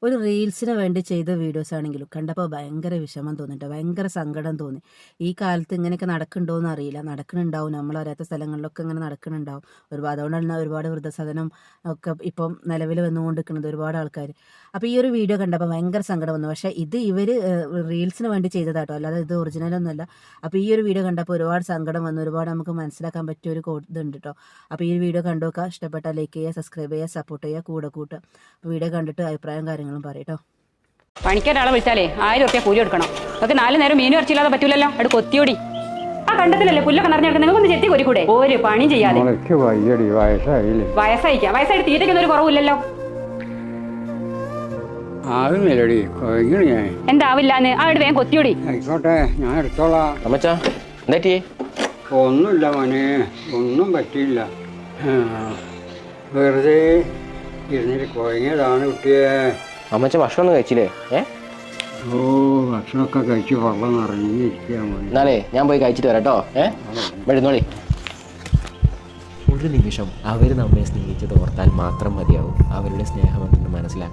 ഒരു റീൽസിന് വേണ്ടി ചെയ്ത വീഡിയോസ് ആണെങ്കിലും കണ്ടപ്പോൾ ഭയങ്കര വിഷമം തോന്നിട്ടോ, ഭയങ്കര സങ്കടം തോന്നി. ഈ കാലത്ത് ഇങ്ങനെയൊക്കെ നടക്കുന്നുണ്ടോയെന്ന് അറിയില്ല, നടക്കുന്നുണ്ടാവും, നമ്മളറിയാത്ത സ്ഥലങ്ങളിലൊക്കെ ഇങ്ങനെ നടക്കുന്നുണ്ടാവും. അതുകൊണ്ടാണ് ഒരുപാട് വൃദ്ധസദനം ഒക്കെ ഇപ്പം നിലവിൽ വന്നുകൊണ്ടിരിക്കുന്നത് ഒരുപാട് ആൾക്കാർ. അപ്പോൾ ഈ ഒരു വീഡിയോ കണ്ടപ്പോൾ ഭയങ്കര സങ്കടം വന്നു. പക്ഷേ ഇത് ഇവർ റീൽസിന് വേണ്ടി ചെയ്തതാട്ടോ, അല്ലാതെ ഇത് ഒറിജിനലൊന്നുമല്ല. അപ്പോൾ ഈ ഒരു വീഡിയോ കണ്ടപ്പോൾ ഒരുപാട് സങ്കടം വന്നു, ഒരുപാട് നമുക്ക് മനസ്സിലാക്കാൻ പറ്റിയ ഒരു ഇതുണ്ട് കേട്ടോ. അപ്പോൾ ഈ വീഡിയോ കണ്ടു നോക്കുക, ഇഷ്ടപ്പെട്ടാൽ ലൈക്ക് ചെയ്യുക, സബ്സ്ക്രൈബ് ചെയ്യുക, സപ്പോർട്ട് ചെയ്യുക, കൂടെ കൂട്ടുക. അപ്പോൾ വീഡിയോ കണ്ടിട്ട് അഭിപ്രായം കാര്യങ്ങളും പറയട്ടോ. പണിക്കൊരാളെ വിളിച്ചാലേ 1000 റുപ്യ കൂലി കൊടുക്കണം. അതൊക്കെ 4 നേരം മീനും ഇറച്ചില്ലാതെ പറ്റൂലല്ലോ. അവിടെ കൊത്തിയോടി ആ കണ്ടത്തിലല്ലേ പുല്ലൊക്കെ നിറഞ്ഞെടുത്ത് നിങ്ങൾക്കൊന്ന് ചെത്തി കൊരിക്കൂടെ? ഒരു പണി ചെയ്യാതെ വയസ്സായിട്ട് തീറ്റയ്ക്കൊന്നും ഒരു കുറവില്ലല്ലോ. എന്താവില്ലാന്ന് അവിടെ വേഗം കൊത്തിയോടി. ആയിക്കോട്ടെ, ഞാൻ എടുത്തോളാം. ഒന്നുമില്ല മോനെ, ഒന്നും പറ്റിയില്ല. വെറുതെ ഇരുന്നിട്ട് കുഴങ്ങിയതാണ് കുട്ടിയെ. അമ്മച്ച ഭക്ഷണം കഴിച്ചില്ലേ? ഓ, ഭക്ഷണമൊക്കെ കഴിച്ച് വെള്ളം നിറഞ്ഞിരിക്കുക മോനെ. എന്നാലേ ഞാൻ പോയി കഴിച്ചിട്ട് വരാട്ടോ. വരുന്നോളി. ഒരു നിമിഷം അവർ നമ്മെ സ്നേഹിച്ചത് ഓർത്താൽ മാത്രം മതിയാവും അവരുടെ സ്നേഹമെന്ന് മനസ്സിലാക്കാൻ.